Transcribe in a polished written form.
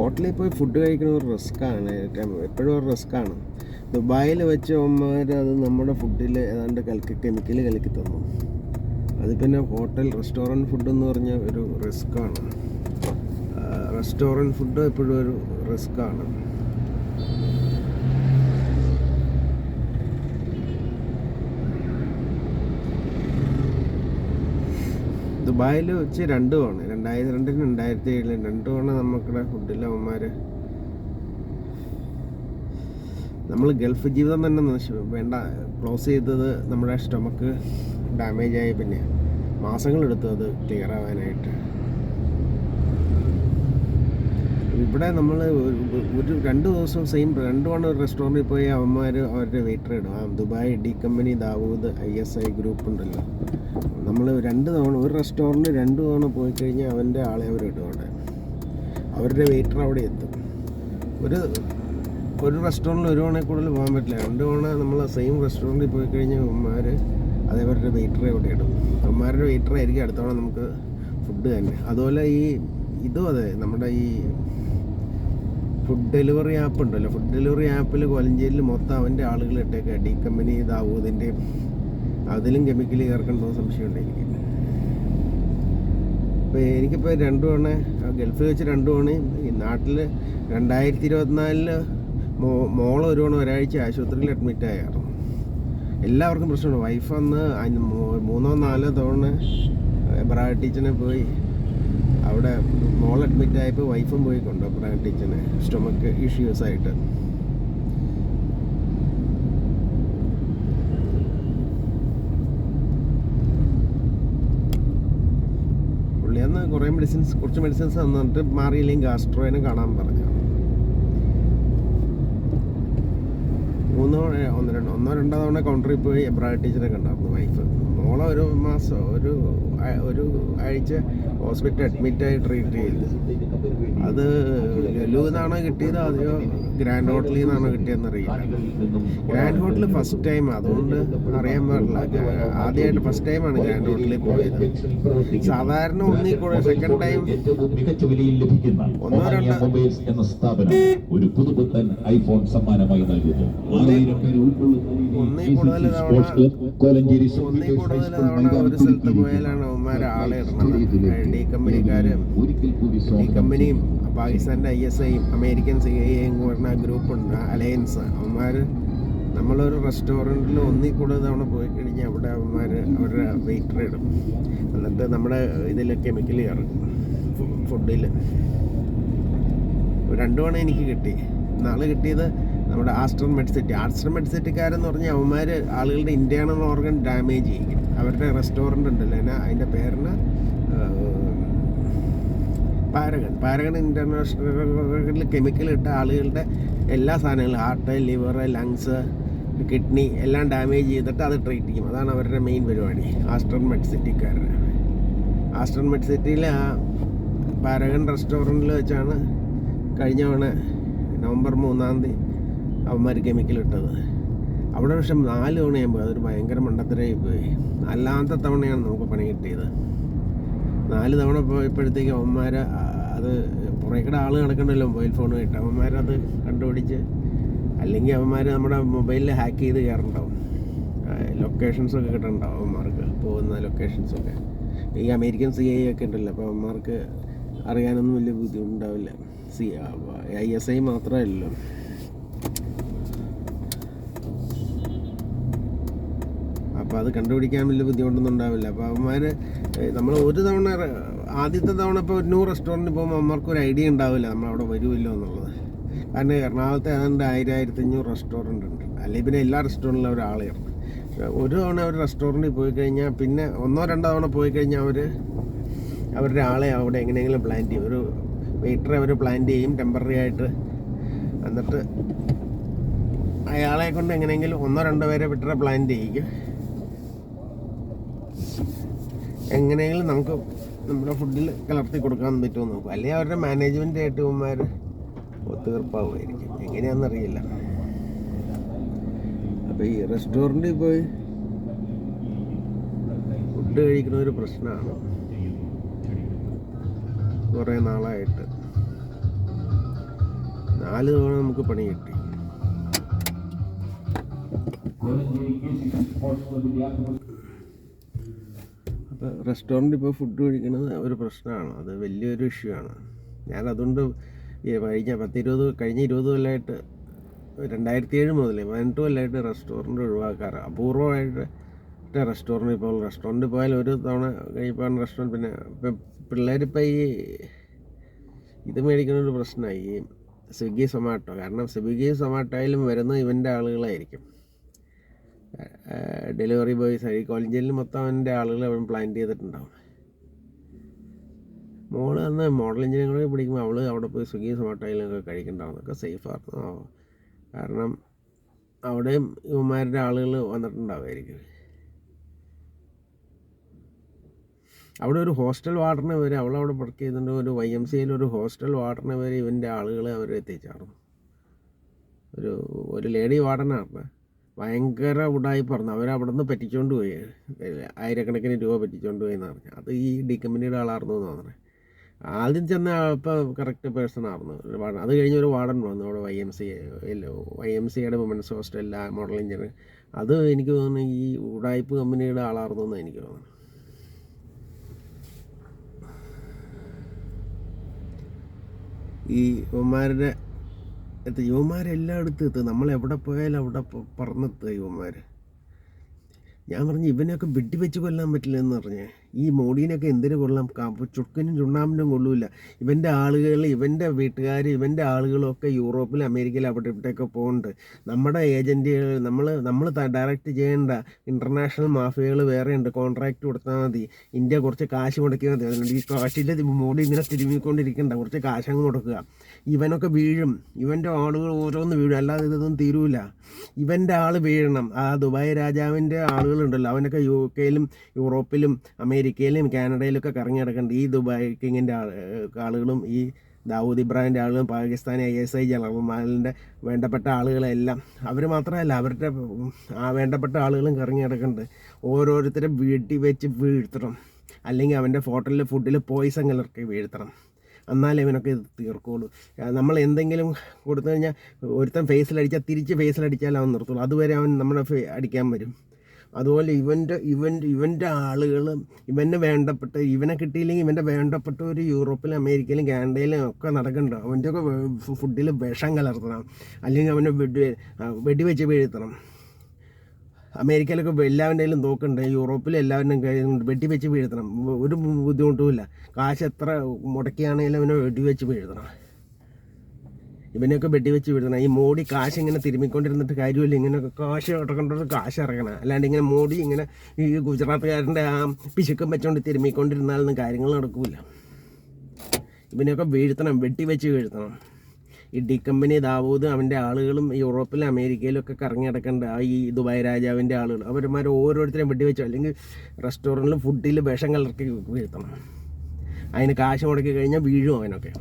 ഹോട്ടലിൽ പോയി ഫുഡ് കഴിക്കുന്ന ഒരു റിസ്ക്കാണ്, എപ്പോഴും ഒരു റിസ്ക്കാണ്. ദുബായിൽ വെച്ച് അവന്മാർ അത് നമ്മുടെ ഫുഡിൽ ഏതാണ്ട് കെമിക്കൽ കലക്കി തന്നു. അത് പിന്നെ റെസ്റ്റോറൻറ്റ് ഫുഡ് എന്ന് പറഞ്ഞ ഒരു റിസ്ക്കാണ്. റെസ്റ്റോറൻറ്റ് ഫുഡ് എപ്പോഴും ഒരു റിസ്ക്കാണ്. ദുബായിൽ വെച്ച് 2 തവണ 2002 2007 2 തവണ നമുക്കുടെ ഫുഡിൽ അവന്മാർ നമ്മൾ ഗൾഫ് ജീവിതം തന്നെ വേണ്ട ക്ലോസ് ചെയ്തത്. നമ്മുടെ സ്റ്റൊമക്ക് ഡാമേജായി, പിന്നെ മാസങ്ങളെടുത്തു അത് ക്ലിയർ ആവാനായിട്ട്. ഇവിടെ നമ്മൾ ഒരു 2 ദിവസം 2 തവണ ഒരു റെസ്റ്റോറൻറ്റിൽ പോയി അവന്മാർ അവരുടെ വെയിറ്റർ ഇടും. Dubai D company Dawood ISI group ഉണ്ടല്ലോ, നമ്മൾ 2 തവണ ഒരു റെസ്റ്റോറൻറ്റ് 2 തവണ പോയി കഴിഞ്ഞാൽ അവൻ്റെ ആളെ അവരിടും അവിടെ. അവരുടെ വെയിറ്റർ അവിടെ എത്തും. ഒരു റെസ്റ്റോറൻറ്റിൽ 1 തവണ കൂടുതൽ പോകാൻ പറ്റില്ല. 2 തവണ നമ്മൾ സെയിം റെസ്റ്റോറൻറ്റിൽ പോയി കഴിഞ്ഞാൽ അവന്മാർ അതേവരുടെ വെയിറ്ററെ അവിടെ ഇടും. അവന്മാരുടെ വെയിറ്ററായിരിക്കും അടുത്ത തവണ നമുക്ക് ഫുഡ് തന്നെ. അതുപോലെ ഇതും അതെ, നമ്മുടെ ഈ ഫുഡ് ഡെലിവറി ആപ്പ് ഉണ്ടല്ലോ, ഫുഡ് ഡെലിവറി ആപ്പിൽ കൊലഞ്ചേരിയിൽ മൊത്തം അവൻ്റെ ആളുകൾ ഇട്ടേക്കുക. ഡി കമ്പനി ദാവൂദിൻ്റെയും അതിലും കെമിക്കൽ ചേർക്കണ്ടോ സംശയമുണ്ട് എനിക്ക്. ഇപ്പോൾ എനിക്കിപ്പോൾ 2 തവണ ഗൾഫിൽ വെച്ച് 2 തവണയും ഈ നാട്ടിൽ 2024 മോള് 1 തവണ ഒരാഴ്ച ആശുപത്രിയിൽ അഡ്മിറ്റായിരുന്നു. എല്ലാവർക്കും പ്രശ്നമാണ്. വൈഫ് അന്ന് 3-4 തവണ ബ്രാഡ് ടീച്ചറിനെ പോയി അവിടെ മോൾ അഡ്മിറ്റായപ്പോൾ വൈഫും പോയി കൊണ്ടു ബ്രാഡ് ടീച്ചറിനെ സ്റ്റൊമക്ക് ഇഷ്യൂസായിട്ട്. പുള്ളിയന്ന് കുറച്ച് മെഡിസിൻസ് തന്നിട്ട് മാറിയില്ലെങ്കിൽ ഗാസ്ട്രോയിനെ കാണാൻ പറഞ്ഞു. 1-2 തവണ കൗണ്ടറിൽ പോയി ബ്രാഡ് ടീച്ചറെ കണ്ടായിരുന്നു വൈഫ്. മോളെ 1 മാസം ഒരു ആഴ്ച ഹോസ്പിറ്റൽ അഡ്മിറ്റായി ട്രീറ്റ് ചെയ്തു. അത് ലുലുവിൽ നിന്നാണോ കിട്ടിയത് അതെയോ ഗ്രാൻഡ് ഹോട്ടലിൽ നിന്നാണോ കിട്ടിയതെന്നറിയില്ല. ഗ്രാൻഡ് ഹോട്ടൽ ഫസ്റ്റ് ടൈം, അതുകൊണ്ട് അറിയാൻ പാടില്ല. ആദ്യമായിട്ട് ഫസ്റ്റ് ടൈമാണ് ഗ്രാൻഡ് ഹോട്ടലിൽ പോയത്. സാധാരണ ഒന്നിൽ കൂടെ സെക്കൻഡ് ടൈം 1-2 ഒരു പുതുപുത്തൻ ഐഫോൺ സമ്മാനമായി നൽകുന്നു. 1 കൂടുതൽ തവണ ഒരു സ്ഥലത്ത് പോയാലാണ് അവന്മാർ ആളെ ഇടുന്നത്. ഡി കമ്പനിയും പാകിസ്ഥാൻ്റെ ISIയും അമേരിക്കൻ CIAയും പറഞ്ഞ ഗ്രൂപ്പുണ്ട്, അലയൻസ്. അവന്മാർ നമ്മളൊരു റെസ്റ്റോറൻറ്റിൽ 1 കൂടുതൽ തവണ പോയി കഴിഞ്ഞാൽ അവിടെ അവന്മാർ അവരുടെ വെയിറ്റർ ഇടും. എന്നിട്ട് നമ്മുടെ ഇതിൽ കെമിക്കൽ ചേർക്കും ഫുഡിൽ. 2 തവണ എനിക്ക് കിട്ടി. നാളെ കിട്ടിയത് നമ്മുടെ ആസ്റ്റർ മെഡ്സിറ്റിക്കാരെന്ന് പറഞ്ഞാൽ അവന്മാർ ആളുകളുടെ ഇന്റേണൽ ഓർഗൻ ഡാമേജ് ചെയ്യും. അവരുടെ റെസ്റ്റോറൻറ്റ് ഉണ്ടല്ലോ, അതിൻ്റെ പേരിന് പാരഗൺ ഇൻ്റർനാഷണൽ കെമിക്കൽ ഇട്ട ആളുകളുടെ എല്ലാ സാധനങ്ങളും ഹാർട്ട്, ലിവർ, ലങ്സ്, കിഡ്നി എല്ലാം ഡാമേജ് ചെയ്തിട്ട് അത് ട്രീറ്റ് ചെയ്യും. അതാണ് അവരുടെ മെയിൻ പരിപാടി. ആസ്റ്റർ മെഡ്സിറ്റിയിൽ ആ പാരഗൺ റെസ്റ്റോറൻറ്റിൽ വെച്ചാണ് കഴിഞ്ഞ തവണ നവംബർ 3-ാം തീയതി അവന്മാർ കെമിക്കൽ ഇട്ടത്. അവിടെ പക്ഷെ 4 തവണയാകും പോയി. അതൊരു ഭയങ്കര മണ്ടത്തരമായി പോയി. 4ാമത്തെ തവണയാണ് നമുക്ക് പണി കിട്ടിയത്. 4 തവണ പോയപ്പോഴത്തേക്ക് അവന്മാർ അത് കുറേ കൂടെ ആൾ കിടക്കണ്ടല്ലോ മൊബൈൽ ഫോണുമായിട്ട്. അവന്മാരത് കണ്ടുപിടിച്ച്, അല്ലെങ്കിൽ അവന്മാർ നമ്മുടെ മൊബൈലിൽ ഹാക്ക് ചെയ്ത് കയറുണ്ടാവും. ലൊക്കേഷൻസൊക്കെ കിട്ടുന്നുണ്ടാവും അവന്മാർക്ക്, പോകുന്ന ലൊക്കേഷൻസൊക്കെ. ഈ അമേരിക്കൻ CIA ഒക്കെ ഉണ്ടല്ലോ, അപ്പോൾ അവന്മാർക്ക് അറിയാനൊന്നും വലിയ ബുദ്ധിമുട്ടുണ്ടാവില്ല. ISI മാത്രമല്ലല്ലോ. അപ്പോൾ അത് കണ്ടുപിടിക്കാൻ വലിയ ബുദ്ധിമുട്ടൊന്നും ഉണ്ടാവില്ല. അപ്പോൾ അവന്മാർ നമ്മൾ ആദ്യത്തെ തവണ ഇപ്പോൾ ഒരു ന്യൂ റെസ്റ്റോറൻറ്റിൽ പോകുമ്പോൾ അവന്മാർക്ക് ഒരു ഐഡിയ ഉണ്ടാവില്ല നമ്മളവിടെ വരുമല്ലോ എന്നുള്ളത്. കാരണം എറണാകുളത്തെ ഏതാണ്ട് 1000-1500 റെസ്റ്റോറൻറ്റ് ഉണ്ട്. അല്ലെങ്കിൽ പിന്നെ എല്ലാ റെസ്റ്റോറൻറ്റിലും അവർ ആളെ ഇറങ്ങും. ഒരു തവണ അവർ റെസ്റ്റോറൻറ്റിൽ പോയി കഴിഞ്ഞാൽ പിന്നെ 1-2 തവണ പോയി കഴിഞ്ഞാൽ അവരുടെ ആളെ അവിടെ എങ്ങനെയെങ്കിലും പ്ലാൻ ചെയ്യും. ഒരു വെയിറ്ററെ അവർ പ്ലാൻ ചെയ്യും ടെമ്പററി ആയിട്ട്. എന്നിട്ട് അയാളെ കൊണ്ട് എങ്ങനെയെങ്കിലും 1-2 പേരെ വിട്ടറെ പ്ലാൻ ചെയ്യിക്കും. എങ്ങനെയെങ്കിലും നമുക്ക് നമ്മുടെ ഫുഡിൽ കലർത്തി കൊടുക്കാൻ പറ്റുമെന്ന് നോക്കും. അല്ലെങ്കിൽ അവരുടെ മാനേജ്മെൻ്റ് ആയിട്ട് ഇവന്മാർ തീർപ്പാവുമായിരിക്കും. എങ്ങനെയാണെന്നറിയില്ല. അപ്പോൾ ഈ റെസ്റ്റോറൻറ്റിൽ പോയി ഫുഡ് കഴിക്കുന്ന ഒരു പ്രശ്നമാണ് കുറേ നാളായിട്ട്. 4 തവണ നമുക്ക് പണി കിട്ടി. അപ്പോൾ റെസ്റ്റോറൻറ്റ് ഇപ്പോൾ ഫുഡ് കഴിക്കുന്നത് ഒരു പ്രശ്നമാണ്, അത് വലിയൊരു ഇഷ്യൂ ആണ്. ഞാൻ അതുകൊണ്ട് കഴിഞ്ഞ 20 കൊല്ലമായിട്ട് 2007 മുതൽ 18 കൊല്ലമായിട്ട് റെസ്റ്റോറൻറ്റ് ഒഴിവാക്കാറ്. അപൂർവമായിട്ട് റെസ്റ്റോറൻറ്റ് പോയാൽ ഒരു തവണ കഴിപ്പാണ് റെസ്റ്റോറൻറ്റ്. പിന്നെ ഇപ്പം പിള്ളേരിപ്പോൾ ഇത് മേടിക്കുന്നൊരു പ്രശ്നമായി, ഈ സ്വിഗ്ഗി സൊമാറ്റോ. കാരണം സ്വിഗ്ഗി സൊമാറ്റോയിലും വരുന്നത് ഇവൻ്റെ ആളുകളായിരിക്കും, ഡെലിവറി ബോയ്സ്. ഈ കോളേജിൽ മൊത്തം അവൻ്റെ ആളുകൾ അവൻ പ്ലാൻ ചെയ്തിട്ടുണ്ടാവും. മോള് അന്ന് മോഡൽ എഞ്ചിനീയറിംഗ് പഠിക്കുമ്പോൾ അവൾ അവിടെ പോയി സ്വിഗ്ഗി സൊമാറ്റോയിലൊക്കെ കഴിക്കണ്ടാവുന്നതൊക്കെ സേഫായിരുന്നു. കാരണം അവിടെയും ഇവന്മാരുടെ ആളുകൾ വന്നിട്ടുണ്ടാവുമായിരിക്കും. അവിടെ ഒരു ഹോസ്റ്റൽ വാർഡനെ വരെ, അവളവിടെ വർക്ക് ചെയ്തിട്ടുണ്ട്, ഒരു YMCAയിൽ ഒരു ഹോസ്റ്റൽ വാർഡനെ വരെ ഇവൻ്റെ ആളുകളെ അവർ എത്തിച്ചായിരുന്നു. ഒരു ലേഡി വാർഡനാണ്, ഭയങ്കര ഉടായി പറഞ്ഞു. അവരവിടെ നിന്ന് പറ്റിച്ചുകൊണ്ട് പോയി, 1000 രൂപ പറ്റിച്ചുകൊണ്ട് പോയി എന്ന് പറഞ്ഞു. അത് ഈ ഡി കമ്പനിയുടെ ആളായിരുന്നു എന്ന് പറഞ്ഞു. ആദ്യം ചെന്ന ഇപ്പോൾ കറക്റ്റ് പേഴ്സൺ ആയിരുന്നു വാർഡൻ. അത് കഴിഞ്ഞ് ഒരു വാർഡൻ വന്നു അവിടെ YMCAയുടെ വുമൻസ് ഹോസ്റ്റലിൽ മോഡൽ എഞ്ചിനീയർ. അത് എനിക്ക് തോന്നുന്നു ഈ ഉടായ്പ് കമ്പനിയുടെ ആളായിരുന്നു എന്ന് എനിക്ക് തോന്നുന്നു. ഈ യുവന്മാരെല്ലായിടത്തും എത്തും. നമ്മൾ എവിടെ പോയാലും അവിടെ പറന്നെത്തുക യുവന്മാർ. ഞാൻ പറഞ്ഞു ഇവനെയൊക്കെ വെടിവെച്ച് കൊല്ലാൻ പറ്റില്ല എന്ന് പറഞ്ഞേ. ഈ മോഡീനൊക്കെ എന്തിനു കൊള്ളാം? ചുക്കിനും ചുണ്ണാമ്പിനും കൊള്ളൂല. ഇവൻ്റെ ആളുകൾ, ഇവൻ്റെ വീട്ടുകാർ, ഇവൻ്റെ ആളുകളൊക്കെ യൂറോപ്പിൽ അമേരിക്കയിൽ അവിടെ ഇവിടെയൊക്കെ പോകുന്നുണ്ട്. നമ്മുടെ ഏജൻറ്റുകൾ, നമ്മൾ ഡയറക്റ്റ് ചെയ്യേണ്ട ഇൻ്റർനാഷണൽ മാഫിയകൾ വേറെ ഉണ്ട്. കോൺട്രാക്റ്റ് കൊടുത്താൽ മതി, ഇന്ത്യ കുറച്ച് കാശ് മുടക്കിയാൽ മതി. അതുകൊണ്ട് ഈ കാശിൻ്റെ മോഡി ഇങ്ങനെ തിരുമ്മിക്കൊണ്ടിരിക്കണ്ട, കുറച്ച് കാശങ്ങ് മുടക്കുക. ഇവനൊക്കെ വീഴും, ഇവൻ്റെ ആളുകൾ ഓരോന്ന് വീഴും, അല്ലാതെ ഇതൊന്നും തീരൂല. ഇവൻ്റെ ആൾ വീഴണം. ആ ദുബായ് രാജാവിൻ്റെ ആളുകളുണ്ടല്ലോ, അവനൊക്കെ UK-ലും യൂറോപ്പിലും അമേരിക്കയിലും കാനഡയിലൊക്കെ കറങ്ങി നടക്കുന്നുണ്ട്. ഈ ദുബായ് കിങ്ങിൻ്റെ ആളുകളും ഈ ദാവൂദ് ഇബ്രാഹിമിൻ്റെ ആളുകളും പാകിസ്ഥാനി ISI ജനറൽമാരുടെ വേണ്ടപ്പെട്ട ആളുകളെല്ലാം, അവർ മാത്രമല്ല അവരുടെ വേണ്ടപ്പെട്ട ആളുകളും കറങ്ങി നടക്കുന്നുണ്ട്. ഓരോരുത്തരും വീട്ടിൽ വെച്ച് വീഴ്ത്തണം, അല്ലെങ്കിൽ അവൻ്റെ ഹോട്ടലിൽ ഫുഡിൽ പോയിസൺ കലർത്തി വീഴ്ത്തണം. എന്നാലേ ഇവനൊക്കെ ഇത് തീർക്കുള്ളൂ. നമ്മൾ എന്തെങ്കിലും കൊടുത്തു കഴിഞ്ഞാൽ ഒരുത്തൻ ഫേസിലടിച്ചാൽ തിരിച്ച് ഫേസിലടിച്ചാൽ അവൻ നിർത്തുള്ളൂ. അതുവരെ അവൻ നമ്മുടെ അടിക്കാൻ വരും. അതുപോലെ ഇവൻ്റെ ആളുകൾ, ഇവനെ കിട്ടിയില്ലെങ്കിൽ ഇവൻ്റെ വേണ്ടപ്പെട്ട ഒരു യൂറോപ്പിലും അമേരിക്കയിലും കാനഡയിലും ഒക്കെ നടക്കുന്നുണ്ട്. അവൻ്റെയൊക്കെ ഫുഡിൽ വിഷം കലർത്തണം, അല്ലെങ്കിൽ അവനെ വെടിവെച്ച് വീഴ്ത്തണം. അമേരിക്കയിലൊക്കെ എല്ലാവരുടെയും തോക്കുണ്ട്, യൂറോപ്പിൽ എല്ലാവരുടെയും കയ്യിലുണ്ട്. വെടിവെച്ച് വീഴ്ത്തണം, ഒരു ബുദ്ധിമുട്ടുമില്ല. കാശ് എത്ര മുടക്കിയാണെങ്കിലും അവനെ വെടിവെച്ച് വീഴ്ത്തണം. ഇവനെയൊക്കെ വെടിവെച്ച് വീഴ്ത്തണം. ഈ മോഡി കാശ് ഇങ്ങനെ തിരുമ്മിക്കൊണ്ടിരുന്നിട്ട് കാര്യമില്ല. ഇങ്ങനെയൊക്കെ കാശ് ഇറക്കേണ്ടത് കാശ് ഇറക്കണം. അല്ലാണ്ട് ഇങ്ങനെ മോഡി ഇങ്ങനെ ഈ ഗുജറാത്തുകാരൻ്റെ ആ പിശുക്കം വെച്ചുകൊണ്ട് തിരുമ്മിക്കൊണ്ടിരുന്നാലൊന്നും കാര്യങ്ങൾ നടക്കില്ല. ഇവനെയൊക്കെ വീഴ്ത്തണം, വെടിവെച്ച് വീഴ്ത്തണം. ഈ ഡി കമ്പനി ദാവൂദ് അവൻ്റെ ആളുകളും യൂറോപ്പിലും അമേരിക്കയിലും ഒക്കെ കറങ്ങി നടക്കേണ്ട ഈ ദുബായ് രാജാവിൻ്റെ ആളുകൾ, അവന്മാർ ഓരോരുത്തരെയും വെടിവെച്ചോ അല്ലെങ്കിൽ റെസ്റ്റോറൻറ്റിലും ഫുഡിൽ വിഷം കലർത്തി വീഴ്ത്തണം. അതിന് കാശ് മുടക്കി കഴിഞ്ഞാൽ വീഴും അവനൊക്കെ.